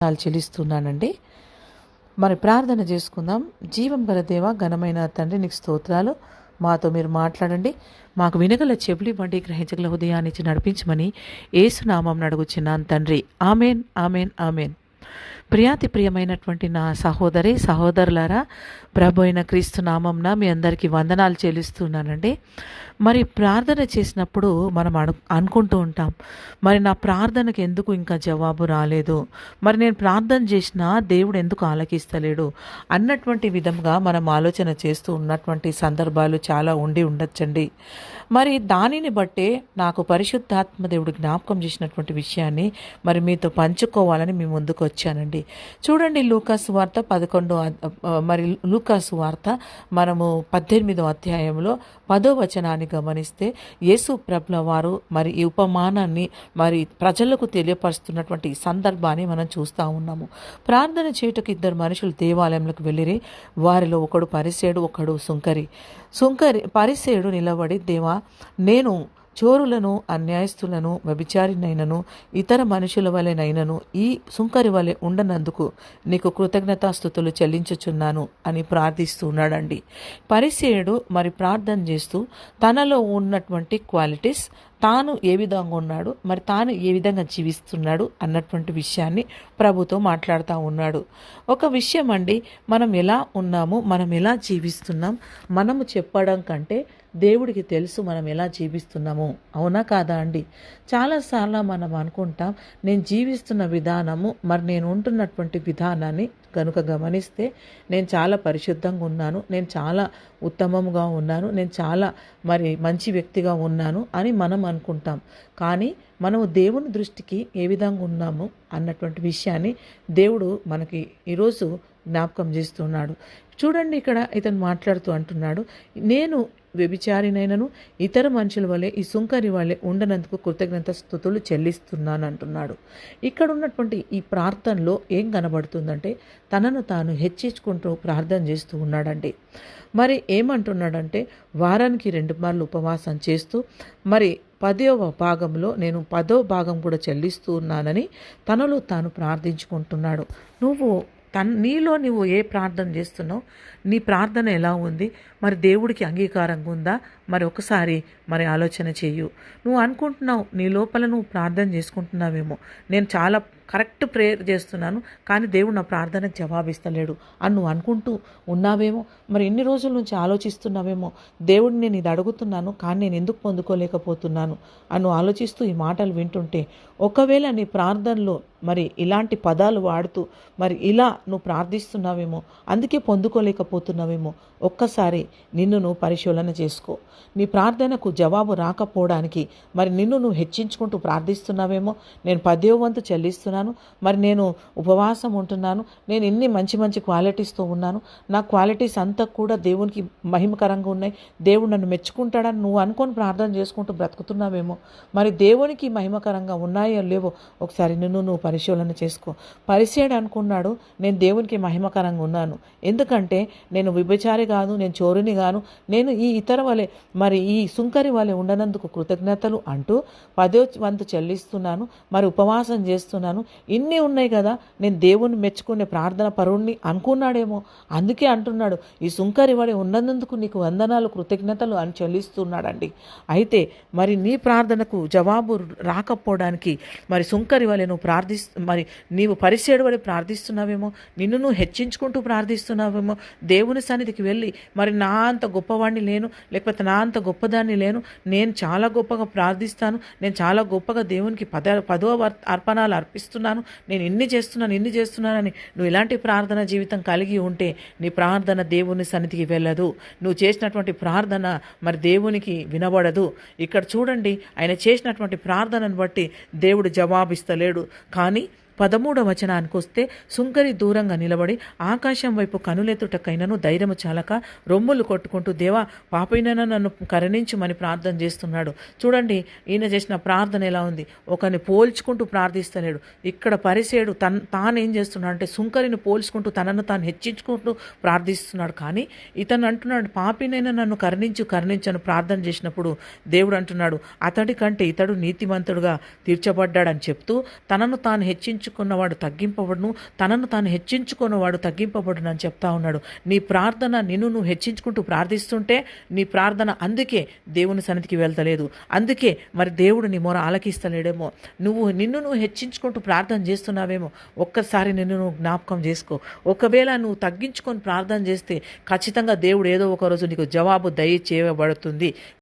చెల్లిస్తున్నానండి. మరి ప్రార్థన చేసుకుందాం. జీవం గల దేవ, ఘనమైన తండ్రి, నీకు స్తోత్రాలు. మాతో మీరు మాట్లాడండి. మాకు వినగల చెవులు ఇవ్వండి, గ్రహించగల హృదయాన్నిచ్చి నడిపించమని యేసు నామం అడుగుచున్నాను తండ్రి. Amen, amen, amen. ప్రియమైనటువంటి నా సహోదరులారా, ప్రభు అయిన క్రీస్తు నామంన మీ అందరికీ వందనాలు చెల్లిస్తున్నానండి. మరి ప్రార్థన చేసినప్పుడు మనం అనుకుంటూ ఉంటాం, మరి నా ప్రార్థనకు ఎందుకు ఇంకా జవాబు రాలేదు, మరి నేను ప్రార్థన చేసినా దేవుడు ఎందుకు ఆలకిస్తలేడు అన్నటువంటి విధంగా మనం ఆలోచన చేస్తూ ఉన్నటువంటి సందర్భాలు చాలా ఉండొచ్చండి. మరి దానిని బట్టే నాకు పరిశుద్ధాత్మ దేవుడు జ్ఞాపకం చేసినటువంటి విషయాన్ని మరి మీతో పంచుకోవాలని మీ ముందుకు వచ్చానండి. చూడండి, లూకాసు వార్త 11 లూకాసు వార్త మనము 18వ అధ్యాయంలో 10వ వచనాన్ని గమనిస్తే యేసు ప్రభుల వారు మరి ఈ ఉపమానాన్ని మరి ప్రజలకు తెలియపరుస్తున్నటువంటి సందర్భాన్ని మనం చూస్తూ ఉన్నాము. ప్రార్థన చేయుటకు 2 మనుషులు దేవాలయంలోకి వెళ్ళిరి. వారిలో ఒకడు పరిసేయుడు, ఒకడు సుంకరి. పరిసేయుడు నిలబడి, దేవా, నేను చోరులను, అన్యాయస్తులను, వ్యభిచారినైనను, ఇతర మనుషుల వలెనైనను ఈ సుంకరి వలె ఉండనందుకు నీకు కృతజ్ఞతాస్తుతులు చెల్లించుచున్నాను అని ప్రార్థిస్తున్నాడండి. పరిసేయుడు మరి ప్రార్థన చేస్తూ తనలో ఉన్నటువంటి క్వాలిటీస్, తాను ఏ విధంగా ఉన్నాడు, మరి తాను ఏ విధంగా జీవిస్తున్నాడు అన్నటువంటి విషయాన్ని ప్రభుతో మాట్లాడుతూ ఉన్నాడు. ఒక విషయం అండి, మనం ఎలా ఉన్నాము, మనం ఎలా జీవిస్తున్నాం, మనము చెప్పడం కంటే దేవుడికి తెలుసు మనం ఎలా జీవిస్తున్నాము. అవునా కాదా అండి? చాలాసార్లు మనం అనుకుంటాం, నేను జీవిస్తున్న విధానము, మరి నేను ఉంటున్నటువంటి విధానాన్ని కనుక గమనిస్తే నేను చాలా పరిశుద్ధంగా ఉన్నాను, నేను చాలా ఉత్తమంగా ఉన్నాను, నేను చాలా మరి మంచి వ్యక్తిగా ఉన్నాను అని మనం అనుకుంటాం. కానీ మనము దేవుని దృష్టికి ఏ విధంగా ఉన్నాము అన్నటువంటి విషయాన్ని దేవుడు మనకి ఈరోజు జ్ఞాపకం చేస్తున్నాడు. చూడండి, ఇక్కడ ఇతను మాట్లాడుతూ అంటున్నాడు, నేను వ్యభిచారినైనను ఇతర మనుషుల వలె ఈ సుంకరి వలె ఉండనందుకు కృతజ్ఞత స్తుతులు చెల్లిస్తున్నాను అంటున్నాడు. ఇక్కడ ఉన్నటువంటి ఈ ప్రార్థనలో ఏం కనబడుతుందంటే తనను తాను హెచ్చించుకుంటూ ప్రార్థన చేస్తూ ఉన్నాడండి. మరి ఏమంటున్నాడంటే వారానికి 2 మార్లు ఉపవాసం చేస్తూ మరి 10వ భాగంలో నేను 10వ భాగం కూడా చెల్లిస్తూ ఉన్నానని తనలో తాను ప్రార్థించుకుంటున్నాడు. నీలో నువ్వు ఏ ప్రార్థన చేస్తున్నావు, నీ ప్రార్థన ఎలా ఉంది, మరి దేవుడికి అంగీకారంగా ఉందా, మరి ఒకసారి మరి ఆలోచన చేయు. నువ్వు అనుకుంటున్నావు, నీ లోపల నువ్వు ప్రార్థన చేసుకుంటున్నావేమో, నేను చాలా కరెక్ట్ ప్రేయర్ చేస్తున్నాను కానీ దేవుడు నా ప్రార్థనకు జవాబిస్తలేడు అని నువ్వు అనుకుంటూ ఉన్నావేమో. మరి ఇన్ని రోజుల నుంచి ఆలోచిస్తున్నావేమో, దేవుడిని నేను ఇది అడుగుతున్నాను కానీ నేను ఎందుకు పొందుకోలేకపోతున్నాను అని నువ్వు ఆలోచిస్తూ ఈ మాటలు వింటుంటే, ఒకవేళ నీ ప్రార్థనలో మరి ఇలాంటి పదాలు వాడుతూ మరి ఇలా నువ్వు ప్రార్థిస్తున్నావేమో, అందుకే పొందుకోలేకపోతున్నావేమో, ఒక్కసారి నిన్ను నువ్వు పరిశీలన చేసుకో. నీ ప్రార్థనకు జవాబు రాకపోవడానికి మరి నిన్ను నువ్వు హెచ్చించుకుంటూ ప్రార్థిస్తున్నావేమో. నేను 10వ వంతు చెల్లిస్తున్నాను, మరి నేను ఉపవాసం ఉంటున్నాను, నేను ఇన్ని మంచి మంచి క్వాలిటీస్తో ఉన్నాను, నా క్వాలిటీస్ అంతా కూడా దేవునికి మహిమకరంగా ఉన్నాయి, దేవుడు నన్ను మెచ్చుకుంటాడని నువ్వు అనుకొని ప్రార్థన చేసుకుంటూ బ్రతుకుతున్నావేమో. మరి దేవునికి మహిమకరంగా ఉన్నాయో లేవో ఒకసారి నిన్ను నువ్వు పరిశీలన చేసుకో. పరిసేయుడు అనుకున్నాడు, నేను దేవునికి మహిమకరంగా ఉన్నాను, ఎందుకంటే నేను వ్యభిచారి కాదు, నేను చోరుని గాను, నేను ఈ ఇతర వలె మరి ఈ సుంకరి వలె ఉండనందుకు కృతజ్ఞతలు అంటూ 10వ వంతు చెల్లిస్తున్నాను, మరి ఉపవాసం చేస్తున్నాను, ఇన్ని ఉన్నాయి కదా, నేను దేవుని మెచ్చుకునే ప్రార్థన పరుణ్ణి అనుకున్నాడేమో, అందుకే అంటున్నాడు ఈ సుంకరి వలె ఉన్నందుకు నీకు వందనాలు, కృతజ్ఞతలు అని చెల్లిస్తున్నాడండి. అయితే మరి నీ ప్రార్థనకు జవాబు రాకపోవడానికి మరి సుంకరి వలె నువ్వు మరి నీవు పరిసేయుడు వలె ప్రార్థిస్తున్నావేమో, నిన్ను నువ్వు హెచ్చించుకుంటూ ప్రార్థిస్తున్నావేమో. దేవుని సన్నిధికి వెళ్ళి మరి నా అంత గొప్పవాడిని లేను, లేకపోతే నా అంత గొప్పదాన్ని లేను, నేను చాలా గొప్పగా ప్రార్థిస్తాను, నేను చాలా గొప్పగా దేవునికి 10వ అర్పణాలు అర్పిస్తున్నాను, నేను ఇన్ని చేస్తున్నానని నువ్వు ఇలాంటి ప్రార్థన జీవితం కలిగి ఉంటే నీ ప్రార్థన దేవుని సన్నిధికి వెళ్ళదు, నువ్వు చేసినటువంటి ప్రార్థన మరి దేవునికి వినబడదు. ఇక్కడ చూడండి, ఆయన చేసినటువంటి ప్రార్థనను బట్టి దేవుడు జవాబిస్తలేడు. కానీ 13వ వచనానికి వస్తే సుంకరి దూరంగా నిలబడి ఆకాశం వైపు కనులెత్తుటకైనను ధైర్యము చాలక రొమ్ములు కొట్టుకుంటూ, దేవా, పాపైనను నన్ను కరుణించుమని ప్రార్థన చేస్తున్నాడు. చూడండి, ఈయన చేసిన ప్రార్థన ఎలా ఉంది, ఒకరిని పోల్చుకుంటూ ప్రార్థిస్తలేడు. ఇక్కడ పరిసేయుడు తానేం చేస్తున్నాడు అంటే సుంకరిని పోల్చుకుంటూ తనను తాను హెచ్చించుకుంటూ ప్రార్థిస్తున్నాడు. కానీ ఇతను అంటున్నాడు, పాపినైనా నన్ను కరుణించను ప్రార్థన చేసినప్పుడు దేవుడు అంటున్నాడు, అతడి కంటే ఇతడు నీతిమంతుడుగా తీర్చబడ్డాడని చెప్తూ తనను తాను హెచ్చించు హెచ్చించుకున్నవాడు తగ్గింపబడును, తనను తాను హెచ్చించుకున్నవాడు తగ్గింపబడును అని చెప్తా ఉన్నాడు. నీ ప్రార్థన నిన్ను నువ్వు హెచ్చించుకుంటూ ప్రార్థిస్తుంటే నీ ప్రార్థన అందుకే దేవుని సన్నిధికి వెళ్తలేదు, అందుకే మరి దేవుడు నీ మొర ఆలకిస్తలేడేమో. నిన్ను నువ్వు హెచ్చించుకుంటూ ప్రార్థన చేస్తున్నావేమో. ఒక్కసారి నిన్ను నువ్వు జ్ఞాపకం చేసుకో. ఒకవేళ నువ్వు తగ్గించుకొని ప్రార్థన చేస్తే ఖచ్చితంగా దేవుడు ఏదో ఒక రోజు నీకు జవాబు దయచేయబడుతుంది.